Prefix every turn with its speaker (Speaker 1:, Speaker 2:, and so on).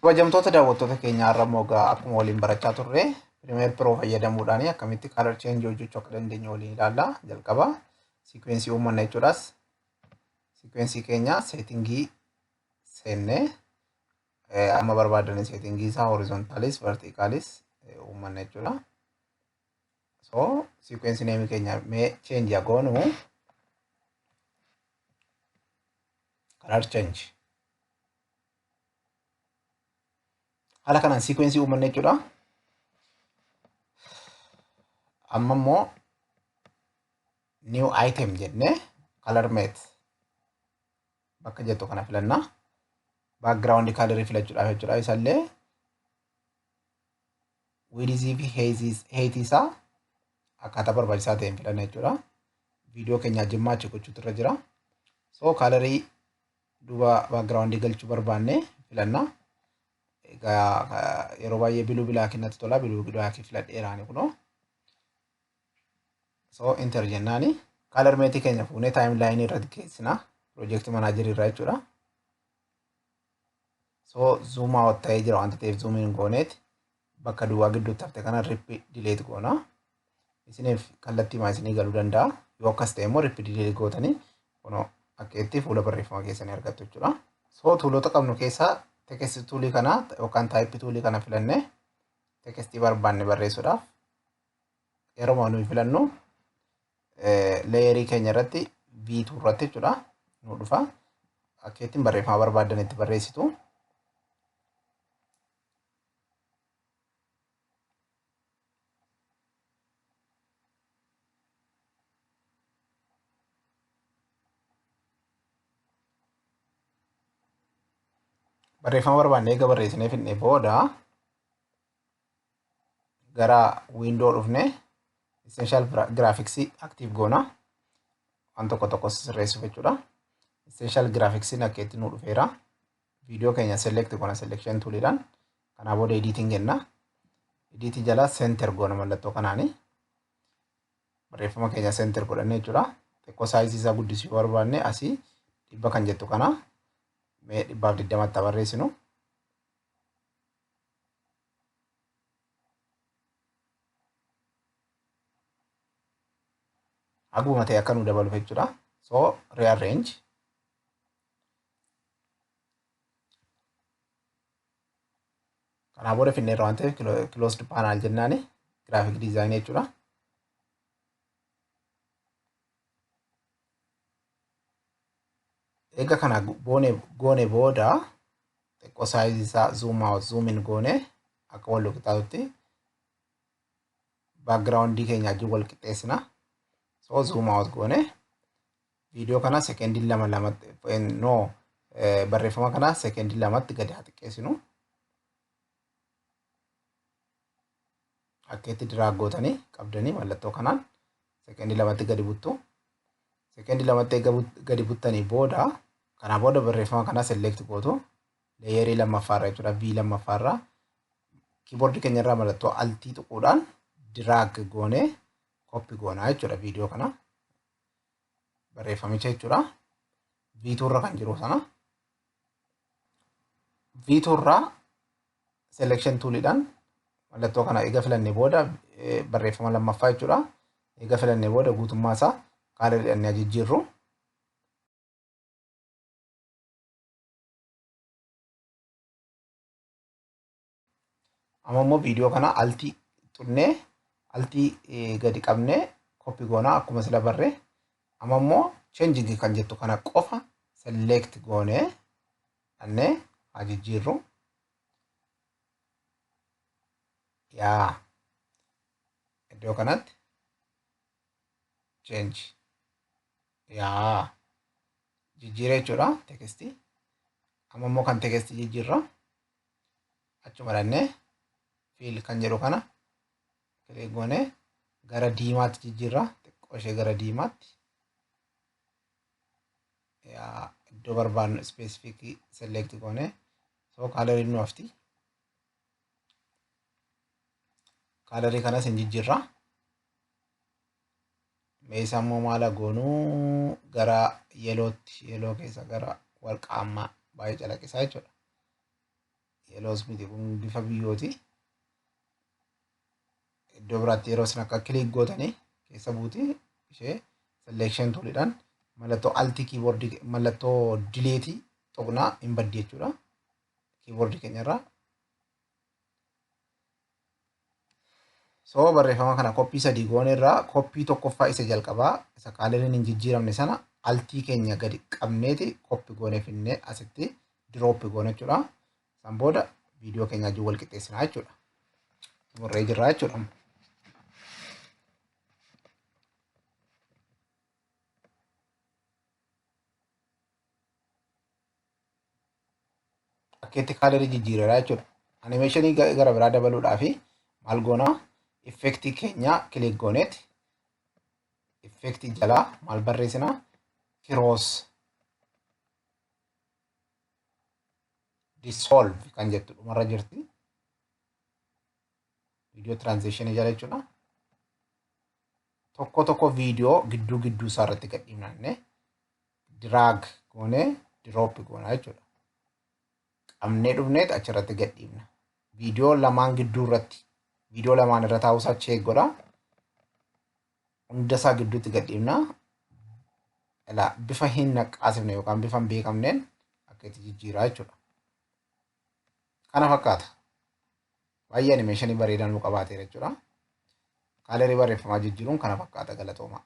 Speaker 1: Kabajamtoota daawwattoota keenyaa har'a immoo akkuma waliin barachaa turre Premiere Pro fayyadamuudhaan akkamitti color change hojjechuu akka dandeenyu waliin ilaalla. Jalqaba sequence uummanna jechuudhaas sequence keenya settingii seennee amma barbaaddan settingii isaa horizontaalis verticaalis uummanna jechuudha. So sequence name keenya mee change yaa goonu color change. Haala kanaan sequence uummanna jechuudha. Amma immoo new item jennee color mate bakka jettu kana filanna. Background color filachuudhaaf jechuudha. Isallee width fi height isaa akkaataa barbaachisaa ta'een filanna jechuudha. Viidiyoo keenya jimmaachi gochuutu irra jira. So colorii duuba background galchuu barbaanne filanna. Yeroo baay'ee biluu bilaakii natti tola. Biluu bilaakii filadheeraani kunoo. So enter jennaani color mate keenya fuunee timeline irratti keessina project manager irraa jechuudha. So zoom out ta'ee jira wanta ta'eef zoom in gooneeti bakka duwwaa gidduutti hafte kana rip delete goona. Isiniif kallattii maa isinii galuu danda'a. Yoo akkas ta'e immoo rip delete gootanii kunoo akka itti fuula barreeffama keessanii argattu jechuudha. So tuulota qabnu keessaa text tuulii kana yookaan type tuulii kana filannee textii barbaanne barreessuudhaaf yeroo nuyi filannu layerii keenya irratti V2 irratti jechuudha nu dhufa. Akka ittiin barreeffama barbaadan itti barreessitu. Barreeffama barbaanne eega barreessinee fixnee booda gara window dhufne essential graphics active goona. Waan tokko tokko sirreessuuf jechuudha. Essential graphics akka itti nu dhufeera. Viidiyoo keenya select goona selection tooliidhaan. Kanaa booda editing jenna. Editing jala center goona mallattoo kanaani. Barreeffama keenya center godhanne jechuudha. Xiqqoo size isaa guddisuu barbaanne asii dhibba kan jettu kana mee 120tti barreessinu. Aguma ta'e akka nu dabaluuf jechuudha. So rearrange. Kanaa booda finneerra waan ta'eef closed panel jennaani graphic design jechuudha. Eega kana goone booda xiqqoo size isaa zoom out zoom in goone akka wal qixxaatutti background keenya wajjin wal qixxeessina. So zoom out goone viidiyoo kana sekendii lama barreeffama kana sekendii lamatti gadi haa xiqqeessinu. Akka itti drag gootanii qabdanii mallattoo kanaan sekendii lamatti gadi buttu. Sekendii lamatti gadi buttanii booda kanaa booda barreeffama kana select gootu layerii lammaffaarra jechuudha. V lammaffaarra keyboard keenya irraa mallattoo altii tuquudhaan drag goone copy goona jechuudha viidiyoo kana. Barreeffamicha jechuudha. V2 irra kan jiru sana. V2 irraa selection tooliidhaan mallattoo kana eega filannee booda barreeffama lammaffaa jechuudha. Eega filannee booda guutummaa isaa color jedhanii jijjiirru. Amma immoo viidiyoo kana altii tunnee altii gadi qabnee copy goonaa akkuma sila barree. Amma immoo changing kan jettu kana qofa select goonee annee haa jijjiirru. Yaa iddoo kanatti change yaa jijjiiree jechuudha tekstii. Amma immoo kan tekstii jijjiirra achuma dhannee fiil kan jedhu kana kilik goonee gara diimaatti jijjiirra xiqqoo ishee gara diimaatti. Yaa iddoo barbaadnu specific select goonee so colorii nu hafti. Colorii kanas hin jijjiirra. Meeshaa immoo maala goonuu gara yeloo keessa gara warqaammaa baay'ee calaqqisaa jechuudha. yeloos miti kun bifa biyyooti. Iddoo biraatti yeroo isin akka kilik gootanii keessa buuti ishee selection tuulidhaan mallattoo alti kiiboordii mallattoo dileetii tuqnaa hin baddi jechuudha. Kiiboordii keenyarraa. So barreeffama kana koppii sadii goone irraa koppii tokkoffaa isa jalqabaa isa kaaleriin hin jijjiiramne sana altii keenya gadi qabneeti koppii goonee finnee asitti dirooppi goone jechuudha. San booda viidiyoo keenya wajjin wal qixxeessinaa jechuudha. Xumurree jirra jechuudha. Akkeetti kaalerii jijjiireera jechuudha. Animeeshinii gara biraa dabaluudhaaf maal goonaa? Effektii keenya kilik gooneeti. Effektii jalaa maal barreessinaa? Kiroos dissolve kan jettu dhumarra jirti. Viidiyoo tiraanzishinii jala jechuudha. Tokko viidiyoo gidduu isaa irratti gadhiifnee diraag goonee dirooppi goonaa jechuudha. Qabnee dhufneet achirratti gadhiifna. Viidiyoo lamaan gidduu irratti viidiyoo lamaan irra taa'uusaa cheek godha. Hunda isaa gidduutti gadhiifna. Bifa hin naqaasifne yookaan bifa hin beekamneen akka itti jijjiiraa jechuudha. Kana fakkaata. Baay'ee animeeshinii bareedaan nu qabaateera jechuudha. Kaalerii barreeffamaa jijjiiruun kana fakkaata. Galatooma.